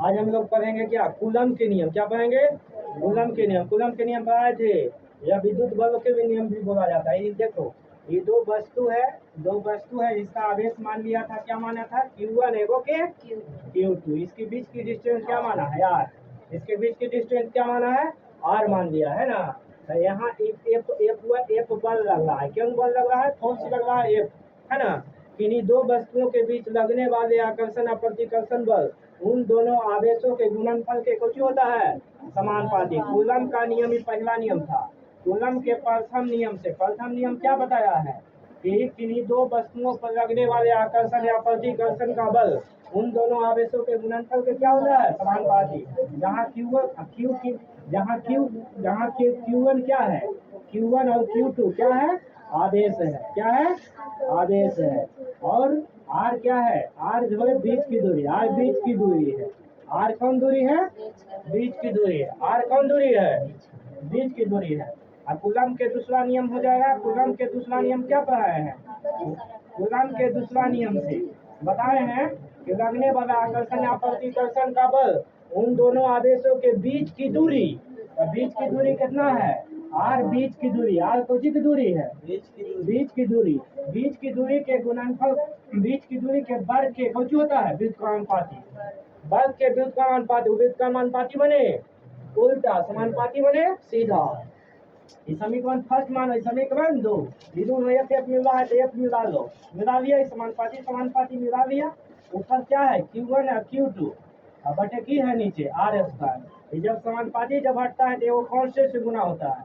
आज हम लोग पढ़ेंगे क्या, कूलम के नियम। क्या पढ़ेंगे? कूलम के नियम। कूलम के नियम पढ़ाए थे, या विद्युत बल के भी नियम भी बोला जाता है। ये देखो, ये दो वस्तु है इसका आवेश मान लिया था, क्या माना था? Q1 एगो के Q2। इसके बीच की डिस्टेंस क्या माना है यार? इसके बीच की डिस्टेंस क्या माना है? R मान लिया है ना। तो यहाँ F बल लग रहा है। क्यों बल लग रहा है? फोर्स लग रहा है, F, है ना। किन्हीं दो वस्तुओं के बीच लगने वाले आकर्षण और प्रतिकर्षण बल उन दोनों आवेशों के गुणनफल के कुछ होता है समानुपाती। कूलम का नियम ही पहला नियम था। कूलम के प्रथम नियम क्या बताया है कि किन्हीं दो वस्तुओं पर लगने वाले आकर्षण या प्रतिकर्षण का बल उन दोनों आवेशों के गुणनफल के क्या होता है समानुपाती। जहाँ Q1 क्या है? Q1 और Q2 क्या है? आवेश है। क्या है? आवेश है। और R क्या है? R जो है बीच की दूरी। R बीच की दूरी है। R कौन दूरी है? बीच की दूरी है। R कौन दूरी है? बीच की दूरी है। अब कूलम के दूसरा नियम हो जाएगा। कूलम के दूसरा नियम क्या पढ़ाए हैं? कूलम के दूसरा नियम से बताए हैं कि लगने वाला आकर्षण या प्रतिकर्षण का बल उन दोनों आवेशों के बीच की दूरी। बीच की दूरी कितना है? R बीच की दूरी। R कौन सी की दूरी है? बीच की दूरी। बीच की दूरी के गुणनफल, बीच की दूरी के वर्ग के कौन सी होता है? व्युत्क्रमानुपाती। वर्ग के व्युत्क्रमानुपाती। व्युत्क्रमानुपाती बने उल्टा, समानुपाती बने सीधा। ये समीकरण फर्स्ट मानो, समीकरण 2। दोनों एफ मिल रहा है तो एफ मिला लो। मिला लिया, समानुपाती मिला लिया। ऊपर क्या है? Q1 और Q2 और बटे की है नीचे R स्क्वायर। जब समानुपाती जब हटता है तो वो कौन से गुना होता है?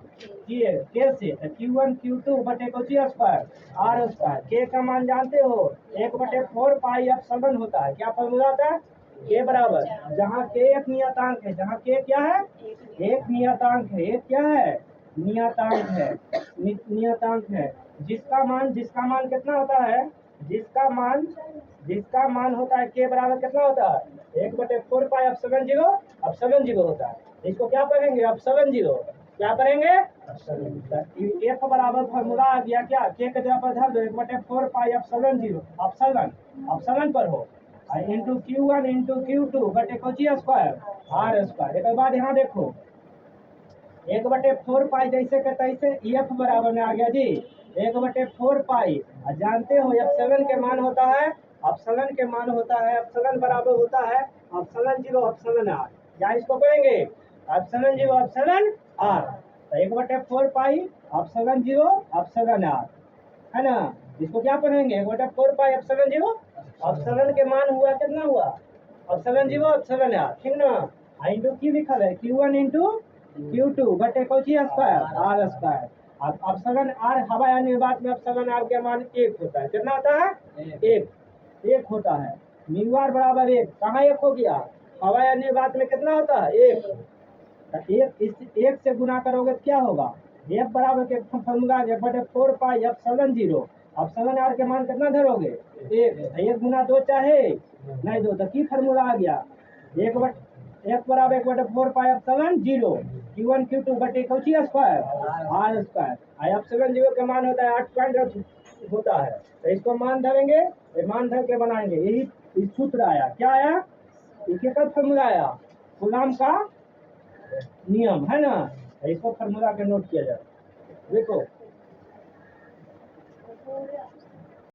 के से। तो Q1 Q2 बटे को स्क्वायर R स्क्वायर। के का मान जानते हो? 1/4 पाई एप्सिलॉन होता है। क्या फॉर्मूला होता है? के बराबर, जहाँ के एक नियतांक है, जहाँ के क्या है? एक नियतांक है। एक क्या है? नियतांक है। नियतांक है। जिसका मान कितना होता है? जिसका मान होता है के बराबर कितना होता है? 1/4 पाई एप्सिलॉन जीरो होता है। इसको क्या करेंगे? Epsilon zero. क्या करेंगे? एफ बराबर फॉर्मूला आ गया क्या? के के जगह पर धर दो 1/4 पाई एप्सिलॉन जीरो। एप्सिलॉन पर हो इंटू Q1 इंटू Q2 बटे को स्क्वायर R स्क्वायर। एक बाद यहाँ देखो, 1/4 पाई जैसे के तैसे एफ बराबर में आ गया जी 1/4 पाई। जानते हो एप्सिलॉन के मान होता है, एप्सिलॉन बराबर होता है एप्सिलॉन जीरो एप्सिलॉन आर। क्या इसको कहेंगे? Epsilon zero epsilon R. तो 1/4 pi epsilon zero epsilon R, है ना। इसको क्या पढ़ेंगे? 1/4 पाई एप्सिलॉन जीरो। एप्सिलॉन के मान हुआ कितना हुआ? एप्सिलॉन जीरो एप्सिलॉन आर, ठीक ना। इंटू की लिखल है Q1 इंटू Q2 बटे को स्क्वायर R स्क्वायर। अब एप्सिलॉन आर हवा या निर्वात में एप्सिलॉन आर के मान 1 होता है। कितना होता है? 1 होता है। म्यू आर बराबर 1। कहाँ 1 हो गया? हवा या निर्वात में कितना होता है? 1। इस 1 से गुना करोगे तो क्या होगा? F बराबर के formula 1/4 pi epsilon zero. Epsilon R के मान कितना धरोगे? 1 गुना 2 चाहे नहीं 2 तो की फॉर्मूला आ गया? F बराबर 1/4 pi epsilon zero Q1 Q2 बटे को square R square. Epsilon zero का मान होता है 8 होता है। तो इसको मान धरेंगे, मान धर के बनाएंगे। यही सूत्र आया। क्या आया? इसके कब फॉर्मूला आया? कूलम का नियम, है ना। इसको फॉर्मूला के नोट किया जाए। देखो